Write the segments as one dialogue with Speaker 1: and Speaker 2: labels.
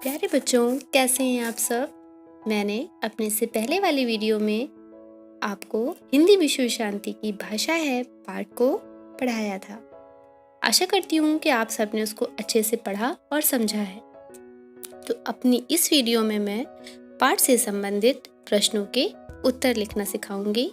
Speaker 1: प्यारे बच्चों, कैसे हैं आप सब। मैंने अपने से पहले वाली वीडियो में आपको हिंदी विश्व शांति की भाषा है पाठ को पढ़ाया था। आशा करती हूँ कि आप सबने उसको अच्छे से पढ़ा और समझा है। तो अपनी इस वीडियो में मैं पाठ से संबंधित प्रश्नों के उत्तर लिखना सिखाऊंगी।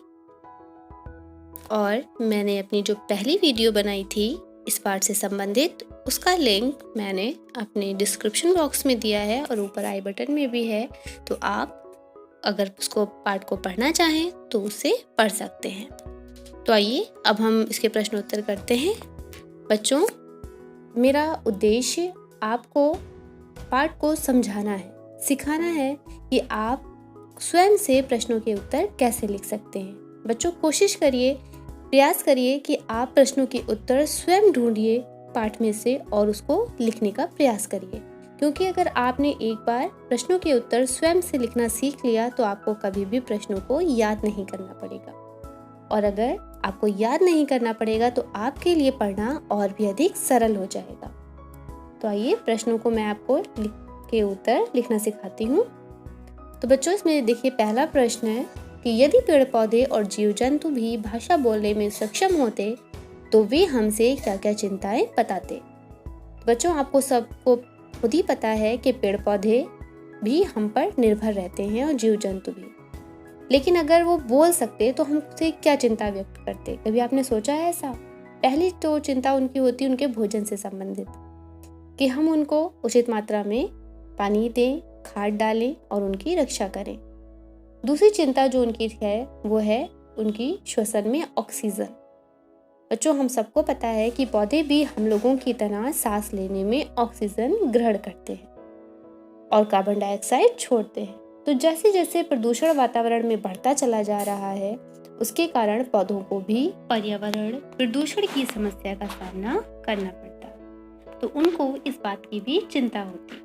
Speaker 1: और मैंने अपनी जो पहली वीडियो बनाई थी इस पाठ से संबंधित, उसका लिंक मैंने अपने डिस्क्रिप्शन बॉक्स में दिया है और ऊपर आई बटन में भी है। तो आप अगर उसको पाठ को पढ़ना चाहें तो उसे पढ़ सकते हैं। तो आइए अब हम इसके प्रश्न उत्तर करते हैं। बच्चों, मेरा उद्देश्य आपको पाठ को समझाना है, सिखाना है कि आप स्वयं से प्रश्नों के उत्तर कैसे लिख सकते हैं। बच्चों, कोशिश करिए, प्रयास करिए कि आप प्रश्नों के उत्तर स्वयं ढूंढिए पाठ में से और उसको लिखने का प्रयास करिए। क्योंकि अगर आपने एक बार प्रश्नों के उत्तर स्वयं से लिखना सीख लिया तो आपको कभी भी प्रश्नों को याद नहीं करना पड़ेगा। और अगर आपको याद नहीं करना पड़ेगा तो आपके लिए पढ़ना और भी अधिक सरल हो जाएगा। तो आइए प्रश्नों को मैं आपको के उत्तर लिखना सिखाती हूँ। तो बच्चों, इसमें देखिए पहला प्रश्न है कि यदि पेड़ पौधे और जीव जंतु भी भाषा बोलने में सक्षम होते तो वे हमसे क्या क्या चिंताएं बताते। बच्चों, आपको सबको खुद ही पता है कि पेड़ पौधे भी हम पर निर्भर रहते हैं और जीव जंतु भी। लेकिन अगर वो बोल सकते तो हमसे क्या चिंता व्यक्त करते। कभी आपने सोचा है ऐसा? पहली तो चिंता उनकी होती उनके भोजन से संबंधित, कि हम उनको उचित मात्रा में पानी दें, खाद डालें और उनकी रक्षा करें। दूसरी चिंता जो उनकी है वो है उनकी श्वसन में ऑक्सीजन। बच्चों, हम सबको पता है कि पौधे भी हम लोगों की तरह सांस लेने में ऑक्सीजन ग्रहण करते हैं और कार्बन डाइऑक्साइड छोड़ते हैं। तो जैसे जैसे प्रदूषण वातावरण में बढ़ता चला जा रहा है, उसके कारण पौधों को भी पर्यावरण प्रदूषण की समस्या का सामना करना पड़ता। तो उनको इस बात की भी चिंता होती।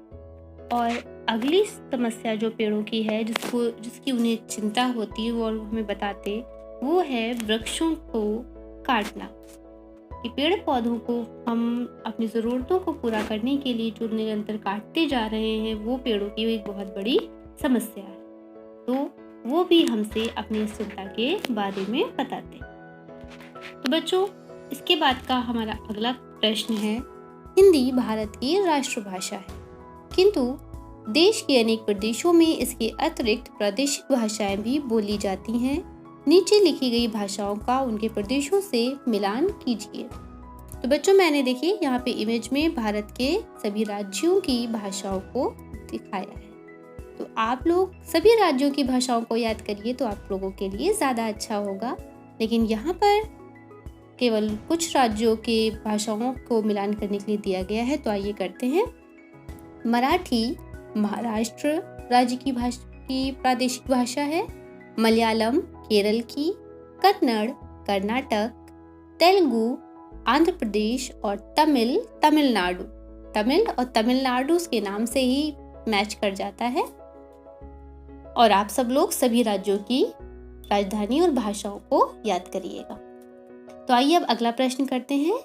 Speaker 1: और अगली समस्या जो पेड़ों की है जिसकी उन्हें चिंता होती है वो हमें बताते, वो है वृक्षों को काटना। कि पेड़ पौधों को हम अपनी ज़रूरतों को पूरा करने के लिए जो निरंतर काटते जा रहे हैं, वो पेड़ों की एक बहुत बड़ी समस्या है। तो वो भी हमसे अपनी इस चिंता के बारे में बताते। तो बच्चों, इसके बाद का हमारा अगला प्रश्न है, हिंदी भारत की राष्ट्रभाषा है, किंतु देश के अनेक प्रदेशों में इसके अतिरिक्त प्रादेशिक भाषाएं भी बोली जाती हैं। नीचे लिखी गई भाषाओं का उनके प्रदेशों से मिलान कीजिए। तो बच्चों, मैंने देखिए यहाँ पे इमेज में भारत के सभी राज्यों की भाषाओं को दिखाया है। तो आप लोग सभी राज्यों की भाषाओं को याद करिए तो आप लोगों के लिए ज़्यादा अच्छा होगा। लेकिन यहाँ पर केवल कुछ राज्यों के भाषाओं को मिलान करने के लिए दिया गया है। तो आइए करते हैं। मराठी महाराष्ट्र राज्य की प्रादेशिक भाषा है। मलयालम केरल की, कन्नड़ कर्नाटक, तेलुगु आंध्र प्रदेश और तमिल तमिलनाडु। तमिल और तमिलनाडु के नाम से ही मैच कर जाता है। और आप सब लोग सभी राज्यों की राजधानी और भाषाओं को याद करिएगा। तो आइए अब अगला प्रश्न करते हैं।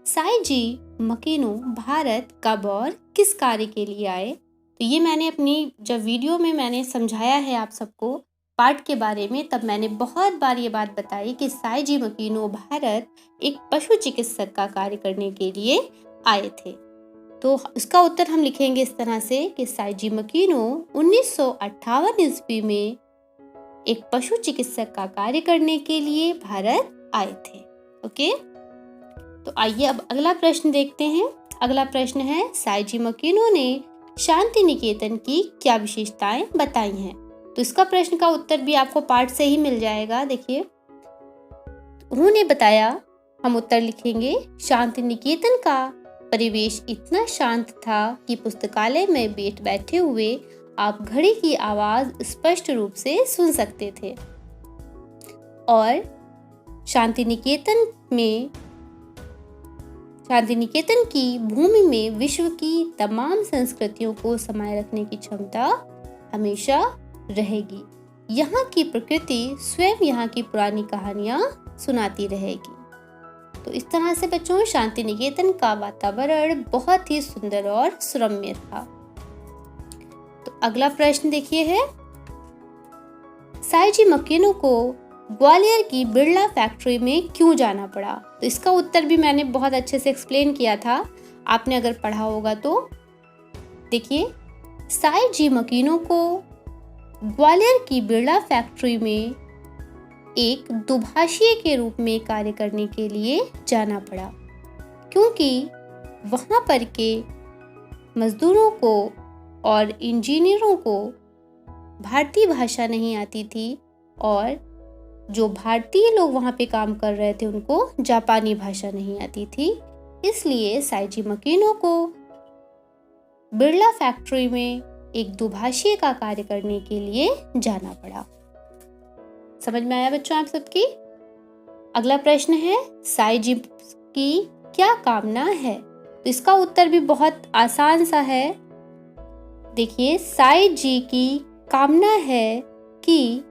Speaker 1: साईजी मकीनो भारत कब और किस कार्य के लिए आए। तो ये मैंने अपनी जब वीडियो में मैंने समझाया है आप सबको पाठ के बारे में, तब मैंने बहुत बार ये बात बताई कि साईजी मकीनो भारत एक पशु चिकित्सक का कार्य करने के लिए आए थे। तो इसका उत्तर हम लिखेंगे इस तरह से कि साईजी मकीनो 1958 ईस्वी में एक पशु चिकित्सक का कार्य करने के लिए भारत आए थे। ओके, तो आइए अब अगला प्रश्न देखते हैं। अगला प्रश्न है, साईजी मकीनो ने शांति निकेतन की क्या विशेषताएं बताई हैं। तो इसका प्रश्न का उत्तर भी आपको पाठ से ही मिल जाएगा। देखिए, उन्होंने बताया, हम उत्तर लिखेंगे, शांति निकेतन का परिवेश इतना शांत था कि पुस्तकालय में बैठे हुए आप घड़ी की आवाज स्पष्ट रूप से सुन सकते थे। और शांति निकेतन की भूमि में विश्व की तमाम संस्कृतियों को समाये रखने की क्षमता हमेशा रहेगी। यहाँ की प्रकृति स्वयं यहाँ की पुरानी कहानियाँ सुनाती रहेगी। तो इस तरह से बच्चों, शांति निकेतन का वातावरण बहुत ही सुंदर और सुरम्य था। अगला प्रश्न देखिए है, साईजी मकीनो को ग्वालियर की बिरला फैक्ट्री में क्यों जाना पड़ा? तो इसका उत्तर भी मैंने बहुत अच्छे से एक्सप्लेन किया था, आपने अगर पढ़ा होगा तो। देखिए, साईजी मकीनो को ग्वालियर की बिरला फैक्ट्री में एक दुभाषीय के रूप में कार्य करने के लिए जाना पड़ा, क्योंकि वहां पर के मजदूरों को और इंजीनियरों को भारतीय भाषा नहीं आती थी और जो भारतीय लोग वहां पे काम कर रहे थे उनको जापानी भाषा नहीं आती थी। इसलिए साईजी मकीनो को बिरला फैक्ट्री में एक दुभाषीय का कार्य करने के लिए जाना पड़ा। समझ में आया बच्चों आप सबकी? अगला प्रश्न है, साईजी की क्या कामना है? तो इसका उत्तर भी बहुत आसान सा है। देखिए, साईजी की कामना है कि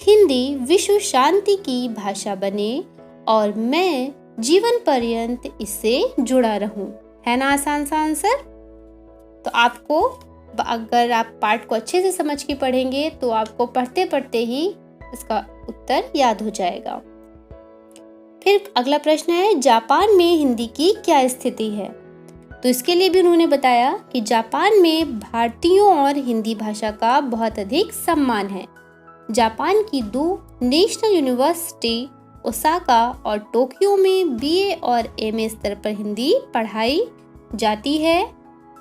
Speaker 1: हिंदी विश्व शांति की भाषा बने और मैं जीवन पर्यंत इससे जुड़ा रहूं। है ना आसान सा आंसर? तो आपको, अगर आप पाठ को अच्छे से समझ के पढ़ेंगे तो आपको पढ़ते पढ़ते ही इसका उत्तर याद हो जाएगा। फिर अगला प्रश्न है, जापान में हिंदी की क्या स्थिति है? तो इसके लिए भी उन्होंने बताया कि जापान में भारतीयों और हिंदी भाषा का बहुत अधिक सम्मान है। जापान की 2 नेशनल यूनिवर्सिटी ओसाका और टोक्यो में बीए और एमए स्तर पर हिंदी पढ़ाई जाती है।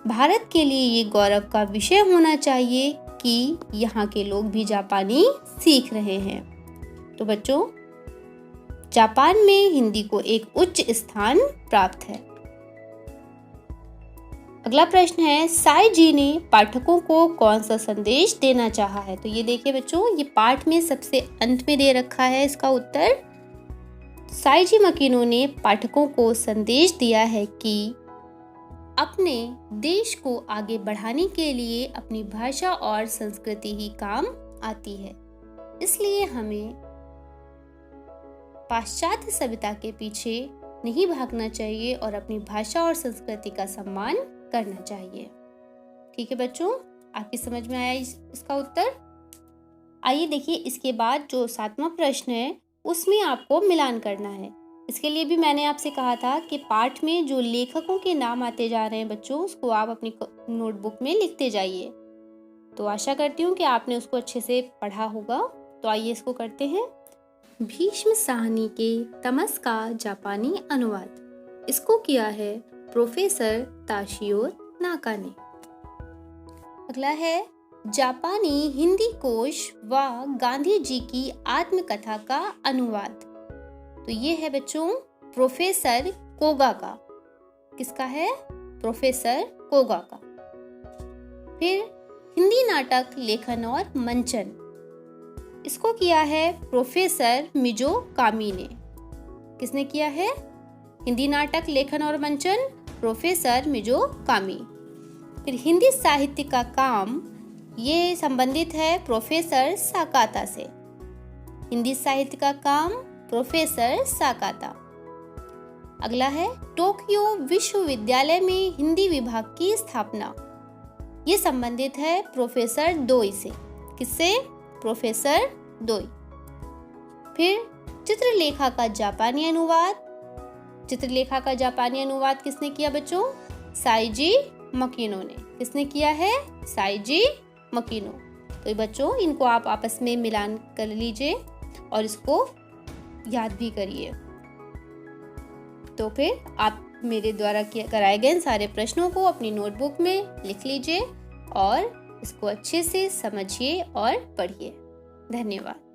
Speaker 1: भारत के लिए ये गौरव का विषय होना चाहिए कि यहाँ के लोग भी जापानी सीख रहे हैं। तो बच्चों, जापान में हिंदी को एक उच्च स्थान प्राप्त है। अगला प्रश्न है, साईजी ने पाठकों को कौन सा संदेश देना चाहा है? तो ये देखिए बच्चों, ये पाठ में सबसे अंत में दे रखा है इसका उत्तर। साईजी मकीनो ने पाठकों को संदेश दिया है कि अपने देश को आगे बढ़ाने के लिए अपनी भाषा और संस्कृति ही काम आती है, इसलिए हमें पाश्चात्य सभ्यता के पीछे नहीं भागना चाहिए और अपनी भाषा और संस्कृति का सम्मान करना चाहिए। ठीक है बच्चों, आपकी समझ में आया इसका उत्तर? आइए देखिए, इसके बाद जो 7वां प्रश्न है उसमें आपको मिलान करना है। इसके लिए भी मैंने आपसे कहा था कि पाठ में जो लेखकों के नाम आते जा रहे हैं बच्चों, उसको आप अपनी नोटबुक में लिखते जाइए। तो आशा करती हूँ कि आपने उसको अच्छे से पढ़ा होगा। तो आइए इसको करते हैं। भीष्म साहनी के तमस का जापानी अनुवाद, इसको किया है प्रोफेसर ताशियो नाका ने। अगला है, जापानी हिंदी कोश व गांधी जी की आत्मकथा का अनुवाद। तो ये है बच्चों प्रोफेसर कोगा का। किसका है? प्रोफेसर कोगा का। फिर हिंदी नाटक लेखन और मंचन, इसको किया है प्रोफेसर मिजो कामी ने। किसने किया है? हिंदी नाटक लेखन और मंचन प्रोफेसर मिजो कामी। फिर हिंदी साहित्य का काम, ये संबंधित है प्रोफेसर साकाता से। हिंदी साहित्य का काम प्रोफेसर साकाता। अगला है, टोक्यो विश्वविद्यालय में हिंदी विभाग की स्थापना, ये संबंधित है प्रोफेसर दोई से। किससे? प्रोफेसर दोई। फिर चित्रलेखा का जापानी अनुवाद, चित्रलेखा का जापानी अनुवाद किसने किया बच्चों? साईजी मकीनो ने। किसने किया है? साईजी मकीनो। तो बच्चों, इनको आप आपस में मिलान कर लीजिए और इसको याद भी करिए। तो फिर आप मेरे द्वारा कराए गए सारे प्रश्नों को अपनी नोटबुक में लिख लीजिए और इसको अच्छे से समझिए और पढ़िए। धन्यवाद।